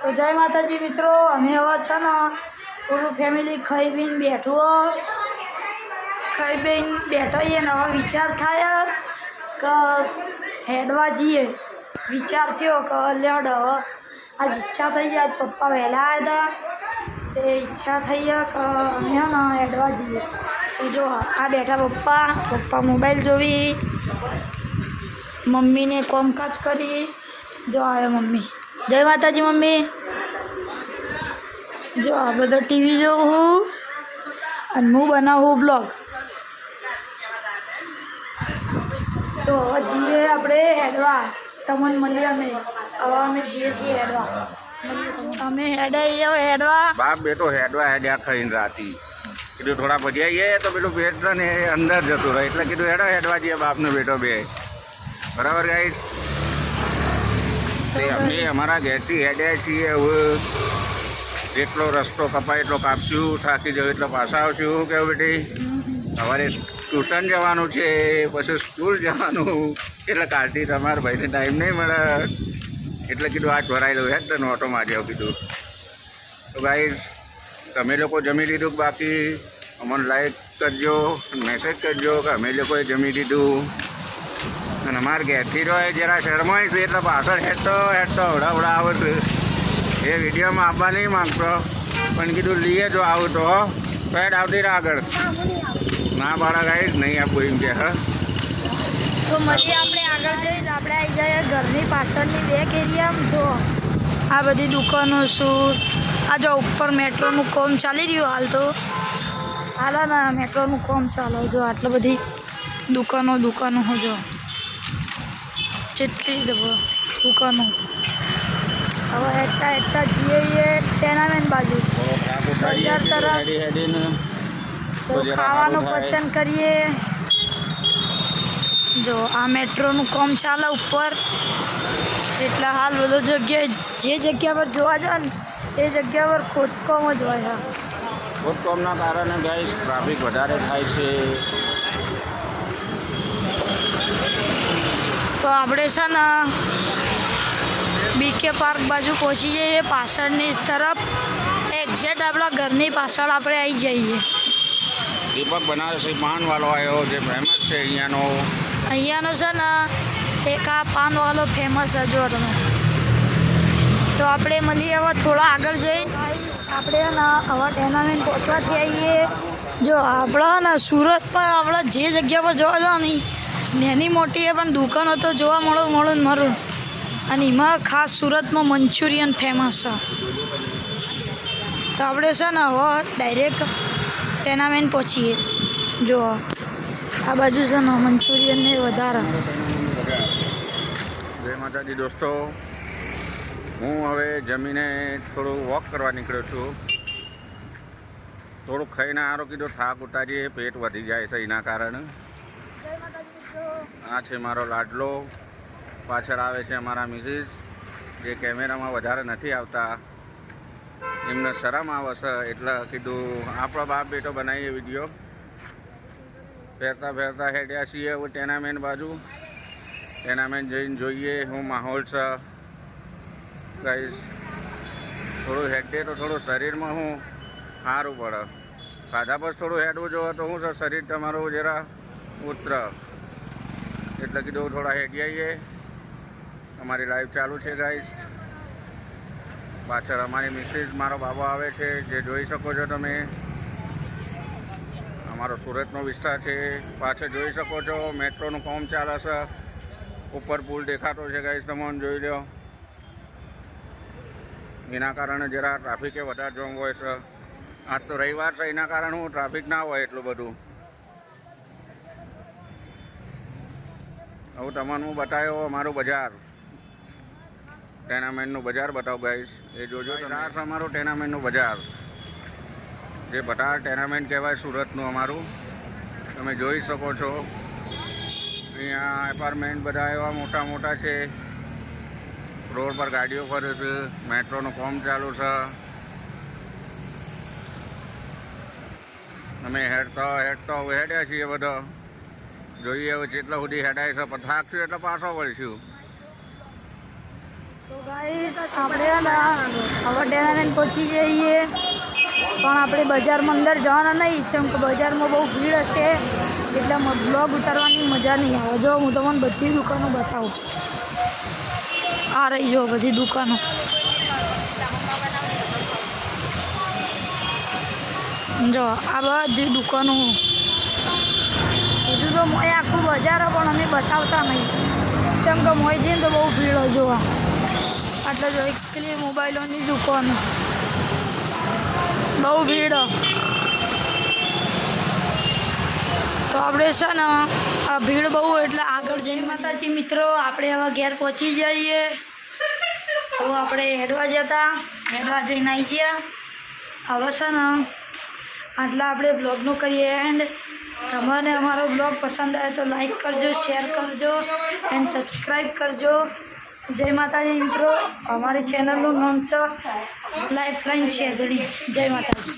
તો જય માતાજી મિત્રો, અમે હવે છે ને પૂરું ફેમિલી ખાઈ પીને બેઠું એ નવા વિચાર થાય કે હેડવા જઈએ. વિચાર થયો કે લેડ હવે આજ ઈચ્છા થઈ જાય. પપ્પા વહેલા આવ્યા હતા તે ઈચ્છા થઈ કે અમે ને હેડવા જઈએ. તો જો આ બેઠા પપ્પા મોબાઈલ જોવી, મમ્મીને કોમકાજ કરી. જો આવ્યો મમ્મી. જય માતાજી મમ્મી. જો આ બધો ટીવી જોઉં હું અને હું બનાવું બ્લોગ. તો હવે જઈએ આપણે હેડવા. તમને મળીએ અમે જઈએ છીએ હેડવા. અમે હેડવા બાપ બેટો હેડ્યા ખાઈને રાતી કીધું થોડા પછી આવીએ તો પેલું પેટ ને અંદર જતું રહે એટલે કીધું હેડવા જઈએ બાપને બેટો બે. બરાબર ગાઈસ, અમે અમારા ઘેરથી હેડ્યા છીએ. હવે જેટલો રસ્તો કપાય એટલો કાપશું, થાકી જવું એટલે પાછા આવશું. કેવું બેટી, સવારે ટ્યુશન જવાનું છે, પછી સ્કૂલ જવાનું એટલે કાલથી તમારા ભાઈને ટાઈમ નહીં મળે એટલે કીધું આ ભરાઈ લઉં હેડ તને ઓટો મારી આવું કીધું. તો ગાઈસ, તમે લોકો જમી લીધું બાકી અમને લાઈક કરજો, મેસેજ કરજો કે અમે લોકોએ જમી લીધું. અને અમારા ઘેરથી રહ્યો જરા શહેરમાં છે એટલે પાછળ હેડતો હવડા આવે છે. એ વિડીયોમાં આવવા નહીં માગતો પણ કીધું લઈએ જો આવું તો હેડ આવતી રહે આગળ. ના બાળક આવીશ નહીં આપવું એમ કે. હા, તો મળીએ આપણે આગળ જઈને. આપણે આવી જઈએ ઘરની પાછળની બેક એરિયામાં. જો આ બધી દુકાનો શું, આ જો ઉપર મેટ્રોનું કામ ચાલી રહ્યું હાલ. તો હાલ ને મેટ્રોનું કામ ચાલો. જો આટલી બધી દુકાનો હો, જો જેટલી દુકાનો. હવે હેઠતા જઈએ ટેનામેન્ટ બાજુ બજાર તરફ. તો ખાવાનું પસંદ કરીએ. જો આ મેટ્રોનું કામ ચાલે ઉપર એટલે હાલ બધો જગ્યાએ જે જગ્યા પર જોવા જાય ને એ જગ્યા પર ખોદકામ જ હોય. ખોદકામના કારણે ગાઈસ ટ્રાફિક વધારે થાય છે. તો આપણે છે ને બીકે પાર્ક બાજુ પહોંચી જઈએ પાછળની તરફ. એક્ઝેક્ટ આપણા ઘરની પાછળ આપણે આવી જઈએ. દીપક બનારસી પાનવાળો આવ્યો જે ફેમસ છે અહીંયાનો છે ને એક આ પાનવાળો ફેમસ છે. જો તમે તો આપણે મળીએ હવે થોડા આગળ જઈને. આપણે ને હવે ટેનામેન્ટ પહોંચવાથી આવીએ. જો આપણા ને સુરત પર આપણે જે જગ્યા પર જોવા જાવ ને નાની મોટી એ પણ દુકાનો તો જોવા મળું મારું. અને એમાં ખાસ સુરતમાં મંચુરિયન ફેમસ છે. તો આપણે છે ને હવે ડાયરેક્ટ ટેનામેન્ટ પહોંચીએ. જો આ બાજુ છે ને મંચુરિયનને વધારે. જય માતાજી દોસ્તો, હું હવે જમીને થોડું વોક કરવા નીકળ્યો છું. થોડુંક ખાઈને આરો કીધું થાક ઉતારીએ, પેટ વધી જાય છે એના કારણે. આ છે મારો લાડલો, પાછળ આવે છે અમારા મિસિસ જે કેમેરામાં વધારે નથી આવતા. એમને શરમ આવે છે એટલે કીધું આપણો બાપ બેટો બનાવીએ વિડીયો. ફેરતા હેડ્યા છીએ હવે ટેનામેન્ટ બાજુ. ટેનામેન્ટ જઈને જોઈએ શું માહોલ છે. ગાઈસ, થોડું હેડીએ તો થોડું શરીરમાં હું સારું પડે. ખાધા પર થોડું હેડવું જોઈએ તો શું છે શરીર તમારું જરા ઉતર. એટલે કીધું થોડા હેડી આવીએ. અમારી લાઈવ ચાલુ છે ગાઈસ. પાછળ અમારી મિસિસ મારો બાબો આવે છે જે જોઈ શકો છો તમે. અમારો સુરતનો વિસ્તાર છે. પાછળ જોઈ શકો છો મેટ્રોનું કામ ચાલે છે. ઉપર પુલ દેખાતો છે ગાઈસ, તમે જોઈ લો. એના કારણે જરા ટ્રાફિકે વધારે જોમ હોય છે. આજ તો રવિવાર છે એના કારણે હું ટ્રાફિક ના હોય એટલું બધું. હવે તમને હું બતાવ્યો અમારું બજાર, ટેનામેન્ટનું બજાર બતાવું ગાઈસ. એ જોજો આ છે અમારું ટેનામેન્ટનું બજાર, જે બટાર ટેનામેન્ટ કહેવાય સુરતનું અમારું. તમે જોઈ શકો છો અહીંયા એપાર્ટમેન્ટ બધા એવા મોટા છે. રોડ પર ગાડીઓ ફરે છે. મેટ્રોનું કામ ચાલુ છે. અમે હેડતા હેડ્યા છીએ બધા. જોઈએ હવે જેટલા સુધી હેડાય છે, પણ થાકશું એટલે પાછો વળીશું. તો ગાઈસ આપણે હવે ટેનામેન્ટ પહોંચી જઈએ, પણ આપણે બજારમાં અંદર જવાના નહીં, કેમ કે બજારમાં બહુ ભીડ હશે એટલે બ્લોગ ઉતારવાની મજા નહીં આવે. જો હું તમને બધી દુકાનો બતાવું. આ રહી જો બધી દુકાનો. જો આ બધી દુકાનો. બીજું તો મોય આખું બજાર પણ અમે બતાવતા નહીં, કેમ કે મોય જઈને તો બહુ ભીડ હોય જોવા. એટલે જો એકલી મોબાઈલોની દુકાનો, બહુ ભીડ. તો આપણે છે ને આ ભીડ બહુ એટલે આગળ જઈ માતાજી મિત્રો આપણે હવે ઘેર પહોંચી જઈએ. તો આપણે હેડવા જઈને આવી ગયા. હવે છે ને આટલા આપણે બ્લોગનું કરીએ એન્ડ. તમને અમારો બ્લોગ પસંદ આવે તો લાઈક કરજો, શેર કરજો એન્ડ સબસ્ક્રાઈબ કરજો. જય માતાજી મિત્રો. અમારી ચેનલનું નામ છે લાઈફલાઈન શેરડી. જય માતાજી.